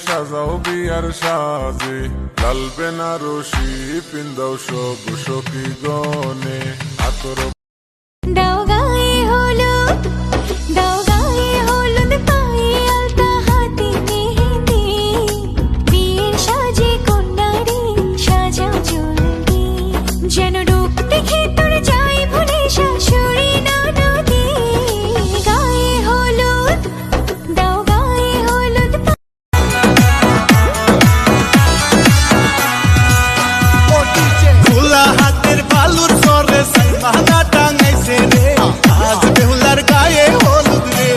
সাজাও বিয়ার সাজে, লাল বেনারসি পিন্দাও সব সখী গনে, আতর দাও গায়ে হলুদ, দাও গায়ে হলুদ, পায়ে আলতা, হাতে মেহেন্দি, বিয়ের সাজে কন্যারে সাজাও জলদি, যেন রূপ দেখে তোর যাই ভুলে শাশুড়ি ননদে। গায়ে হলুদ, দাও গায়ে হলুদ। খোলা হাতের বালুর সরে সাইমানা টাঙাইছে রে, আজ বেহুলার গায়ে হলুদ রে,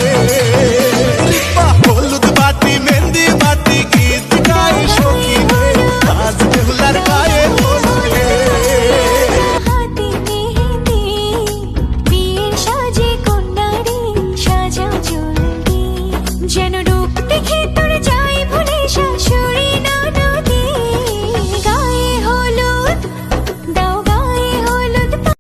হলুদ বাটি মেহেন্দি বাটি গীত গাই সখী রে, আজ বেহুলার গায়ে হলুদ রে। হাতে মেহেন্দি, বিয়ের সাজে কন্যারে সাজাও জলদি, যেন রূপ দেখে তোর